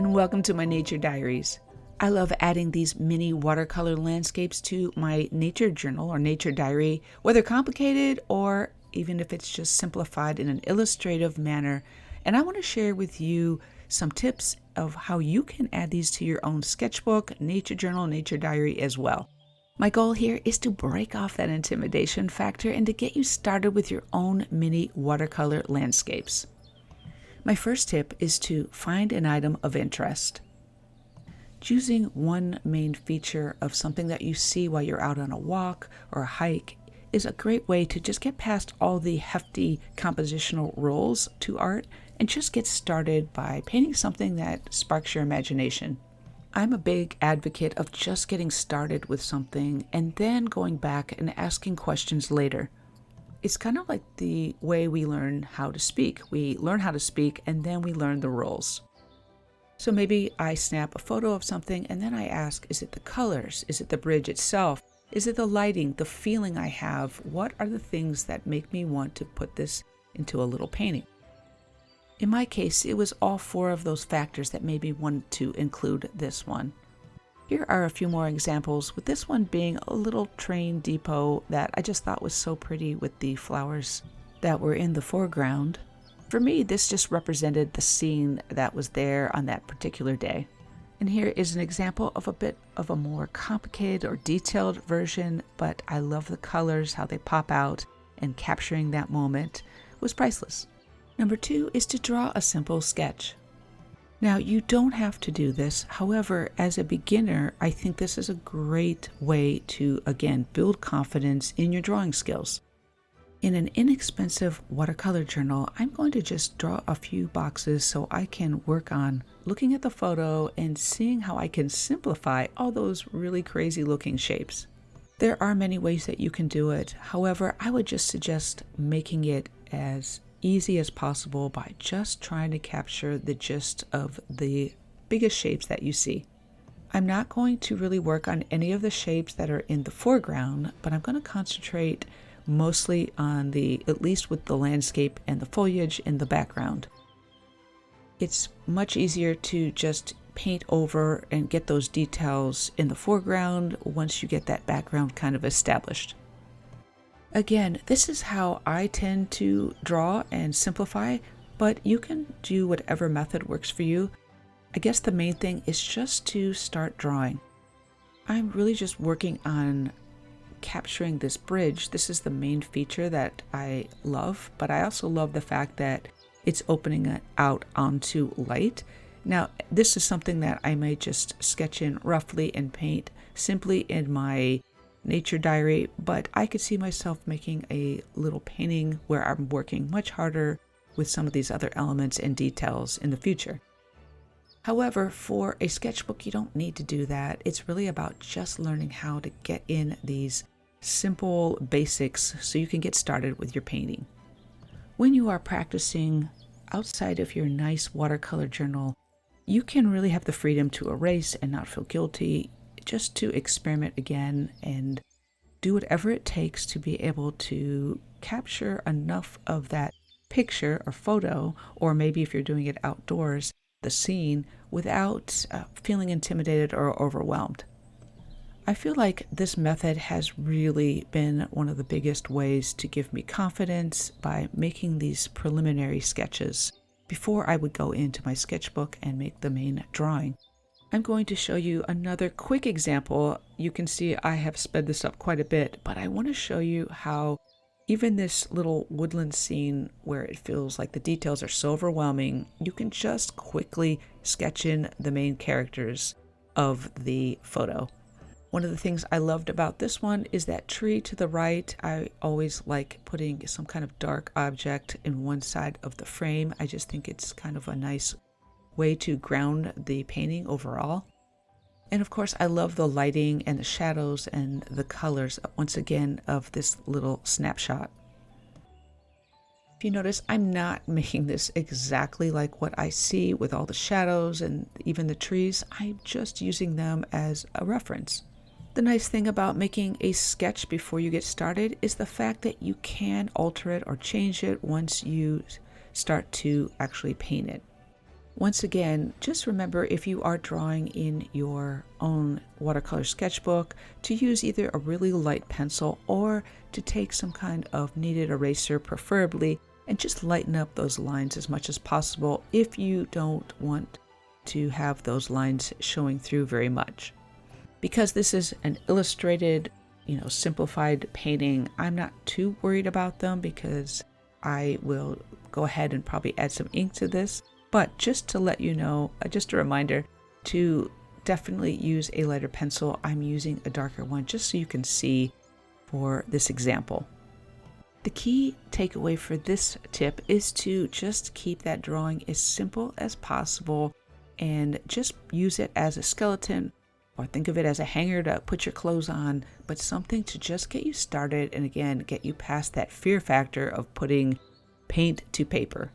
and welcome to my nature diaries. I love adding these mini watercolor landscapes to my nature journal or nature diary, whether complicated or even if it's just simplified in an illustrative manner. And I want to share with you some tips of how you can add these to your own sketchbook, nature journal, nature diary as well. My goal here is to break off that intimidation factor and to get you started with your own mini watercolor landscapes. My first tip is to find an item of interest. Choosing one main feature of something that you see while you're out on a walk or a hike is a great way to just get past all the hefty compositional rules to art and just get started by painting something that sparks your imagination. I'm a big advocate of just getting started with something and then going back and asking questions later. It's kind of like the way we learn how to speak. We learn how to speak and then we learn the rules. So maybe I snap a photo of something and then I ask, is it the colors? Is it the bridge itself? Is it the lighting, the feeling I have? What are the things that make me want to put this into a little painting? In my case, it was all four of those factors that made me want to include this one. Here are a few more examples, with this one being a little train depot that I just thought was so pretty with the flowers that were in the foreground. For me, this just represented the scene that was there on that particular day. And here is an example of a bit of a more complicated or detailed version, but I love the colors, how they pop out, and capturing that moment was priceless. Number 2 is to draw a simple sketch. Now, you don't have to do this. However, as a beginner, I think this is a great way to, again, build confidence in your drawing skills. In an inexpensive watercolor journal, I'm going to just draw a few boxes so I can work on looking at the photo and seeing how I can simplify all those really crazy looking shapes. There are many ways that you can do it. However, I would just suggest making it as easy as possible by just trying to capture the gist of the biggest shapes that you see. I'm not going to really work on any of the shapes that are in the foreground, but I'm going to concentrate mostly on at least with the landscape and the foliage in the background. It's much easier to just paint over and get those details in the foreground once you get that background kind of established. Again, this is how I tend to draw and simplify, but you can do whatever method works for you. I guess the main thing is just to start drawing. I'm really just working on capturing this bridge. This is the main feature that I love, but I also love the fact that it's opening it out onto light. Now, this is something that I may just sketch in roughly and paint simply in my nature diary, but I could see myself making a little painting where I'm working much harder with some of these other elements and details in the future. However, for a sketchbook, you don't need to do that. It's really about just learning how to get in these simple basics so you can get started with your painting. When you are practicing outside of your nice watercolor journal, you can really have the freedom to erase and not feel guilty, just to experiment again and do whatever it takes to be able to capture enough of that picture or photo, or maybe if you're doing it outdoors, the scene, without feeling intimidated or overwhelmed. I feel like this method has really been one of the biggest ways to give me confidence by making these preliminary sketches before I would go into my sketchbook and make the main drawing. I'm going to show you another quick example. You can see I have sped this up quite a bit, but I want to show you how even this little woodland scene where it feels like the details are so overwhelming, you can just quickly sketch in the main characters of the photo. One of the things I loved about this one is that tree to the right. I always like putting some kind of dark object in one side of the frame. I just think it's kind of a nice way to ground the painting overall. And of course, I love the lighting and the shadows and the colors, once again, of this little snapshot. If you notice, I'm not making this exactly like what I see with all the shadows and even the trees. I'm just using them as a reference. The nice thing about making a sketch before you get started is the fact that you can alter it or change it once you start to actually paint it. Once again, just remember if you are drawing in your own watercolor sketchbook to use either a really light pencil or to take some kind of kneaded eraser preferably and just lighten up those lines as much as possible if you don't want to have those lines showing through very much. Because this is an illustrated, simplified painting, I'm not too worried about them because I will go ahead and probably add some ink to this. But just to let you know, just a reminder to definitely use a lighter pencil. I'm using a darker one just so you can see for this example. The key takeaway for this tip is to just keep that drawing as simple as possible and just use it as a skeleton, or think of it as a hanger to put your clothes on, but something to just get you started and again, get you past that fear factor of putting paint to paper.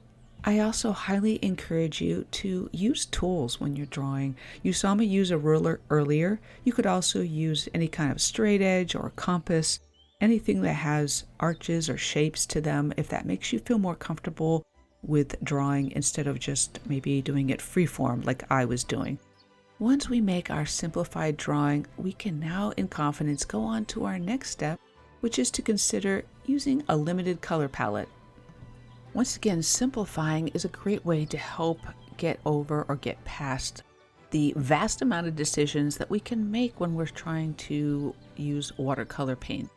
I also highly encourage you to use tools when you're drawing. You saw me use a ruler earlier. You could also use any kind of straight edge or compass, anything that has arches or shapes to them, if that makes you feel more comfortable with drawing instead of just maybe doing it freeform like I was doing. Once we make our simplified drawing, we can now in confidence go on to our next step, which is to consider using a limited color palette. Once again, simplifying is a great way to help get over or get past the vast amount of decisions that we can make when we're trying to use watercolor paint.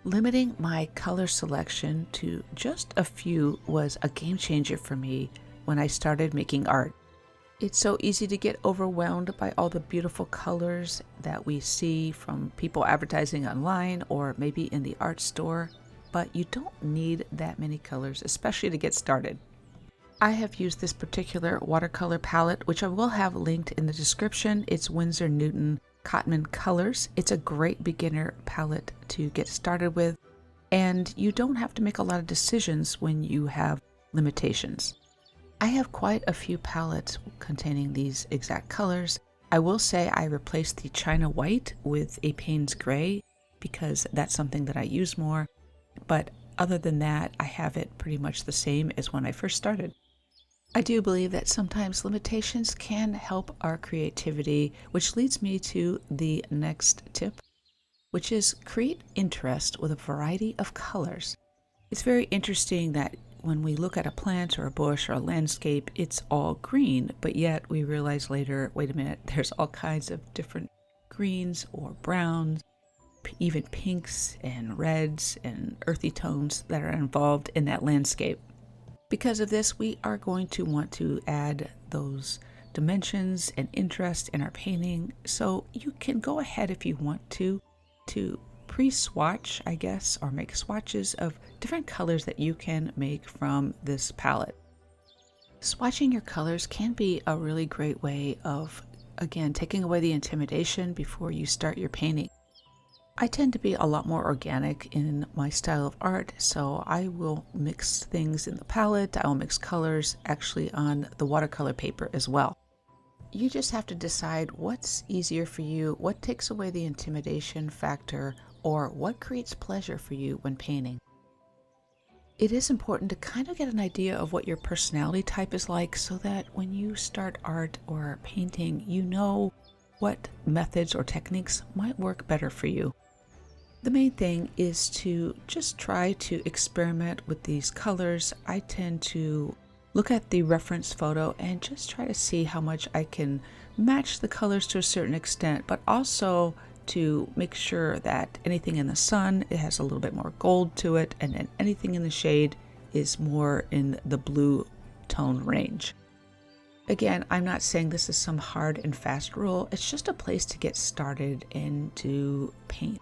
Limiting my color selection to just a few was a game changer for me when I started making art. It's so easy to get overwhelmed by all the beautiful colors that we see from people advertising online or maybe in the art store. But you don't need that many colors, especially to get started. I have used this particular watercolor palette, which I will have linked in the description. It's Winsor Newton Cotman Colors. It's a great beginner palette to get started with, and you don't have to make a lot of decisions when you have limitations. I have quite a few palettes containing these exact colors. I will say I replaced the China White with a Payne's Gray because that's something that I use more. But other than that, I have it pretty much the same as when I first started. I do believe that sometimes limitations can help our creativity, which leads me to the next tip, which is create interest with a variety of colors. It's very interesting that when we look at a plant or a bush or a landscape, it's all green, but yet we realize later, wait a minute, there's all kinds of different greens or browns, even pinks and reds and earthy tones that are involved in that landscape. Because of this, we are going to want to add those dimensions and interest in our painting. So you can go ahead if you want to pre-swatch, I guess, or make swatches of different colors that you can make from this palette. Swatching your colors can be a really great way of, again, taking away the intimidation before you start your painting. I tend to be a lot more organic in my style of art, so I will mix things in the palette. I will mix colors actually on the watercolor paper as well. You just have to decide what's easier for you, what takes away the intimidation factor, or what creates pleasure for you when painting. It is important to kind of get an idea of what your personality type is like so that when you start art or painting, you know what methods or techniques might work better for you. The main thing is to just try to experiment with these colors. I tend to look at the reference photo and just try to see how much I can match the colors to a certain extent, but also to make sure that anything in the sun, it has a little bit more gold to it, and then anything in the shade is more in the blue tone range. Again, I'm not saying this is some hard and fast rule. It's just a place to get started and to paint.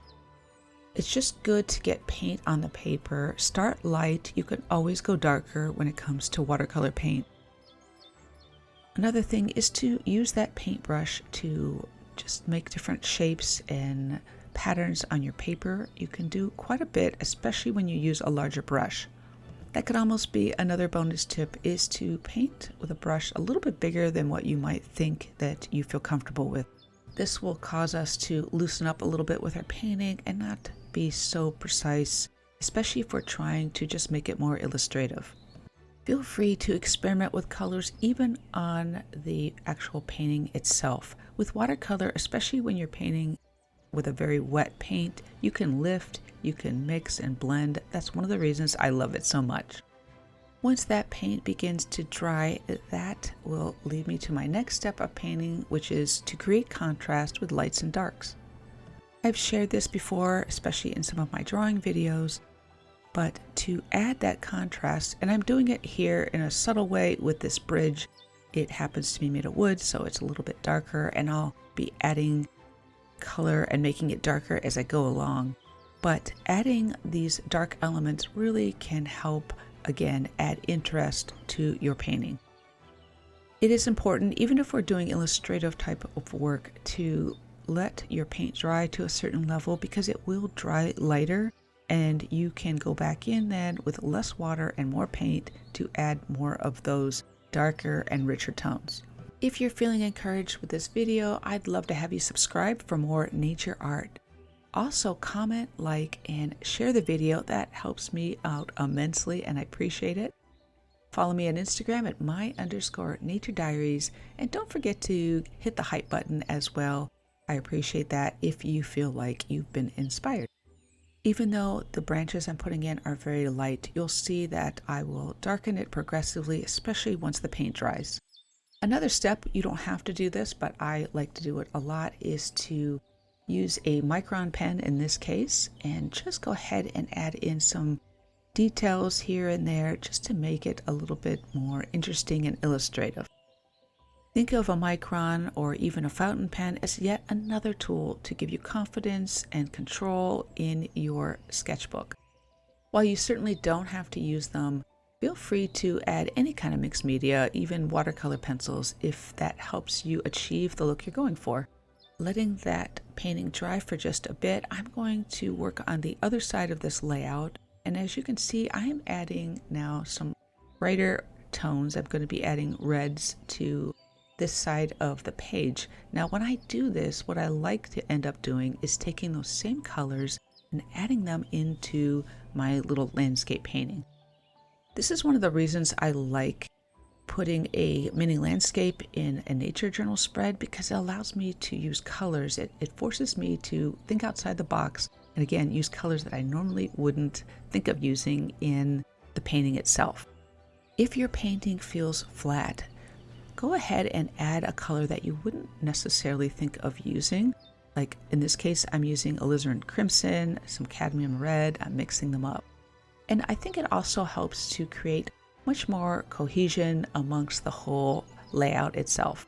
It's just good to get paint on the paper. Start light. You can always go darker when it comes to watercolor paint. Another thing is to use that paintbrush to just make different shapes and patterns on your paper. You can do quite a bit, especially when you use a larger brush. That could almost be another bonus tip, is to paint with a brush a little bit bigger than what you might think that you feel comfortable with. This will cause us to loosen up a little bit with our painting and not be so precise, especially if we're trying to just make it more illustrative. Feel free to experiment with colors even on the actual painting itself. With watercolor, especially when you're painting with a very wet paint, you can lift, you can mix and blend. That's one of the reasons I love it so much. Once that paint begins to dry, that will lead me to my next step of painting, which is to create contrast with lights and darks. I've shared this before, especially in some of my drawing videos, but to add that contrast, and I'm doing it here in a subtle way with this bridge. It happens to be made of wood, so it's a little bit darker, and I'll be adding color and making it darker as I go along. But adding these dark elements really can help, again, add interest to your painting. It is important, even if we're doing illustrative type of work, to let your paint dry to a certain level, because it will dry lighter and you can go back in then with less water and more paint to add more of those darker and richer tones. If you're feeling encouraged with this video, I'd love to have you subscribe for more nature art. Also comment, like, and share the video. That helps me out immensely and I appreciate it. Follow me on Instagram at my_nature diaries, and don't forget to hit the hype button as well. I appreciate that if you feel like you've been inspired. Even though the branches I'm putting in are very light, you'll see that I will darken it progressively, especially once the paint dries. Another step, you don't have to do this, but I like to do it a lot, is to use a micron pen in this case, and just go ahead and add in some details here and there just to make it a little bit more interesting and illustrative. Think of a micron or even a fountain pen as yet another tool to give you confidence and control in your sketchbook. While you certainly don't have to use them, feel free to add any kind of mixed media, even watercolor pencils, if that helps you achieve the look you're going for. Letting that painting dry for just a bit, I'm going to work on the other side of this layout. And as you can see, I am adding now some brighter tones. I'm going to be adding reds to this side of the page. Now when I do this, what I like to end up doing is taking those same colors and adding them into my little landscape painting. This is one of the reasons I like putting a mini landscape in a nature journal spread, because it allows me to use colors. It forces me to think outside the box and again use colors that I normally wouldn't think of using in the painting itself. If your painting feels flat, go ahead and add a color that you wouldn't necessarily think of using. Like in this case, I'm using alizarin crimson, some cadmium red, I'm mixing them up. And I think it also helps to create much more cohesion amongst the whole layout itself.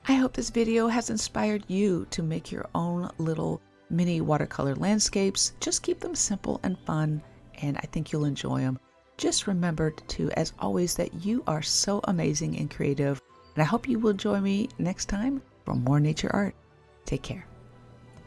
I hope this video has inspired you to make your own little mini watercolor landscapes. Just keep them simple and fun, and I think you'll enjoy them. Just remember to, as always, that you are so amazing and creative, and I hope you will join me next time for more nature art. Take care.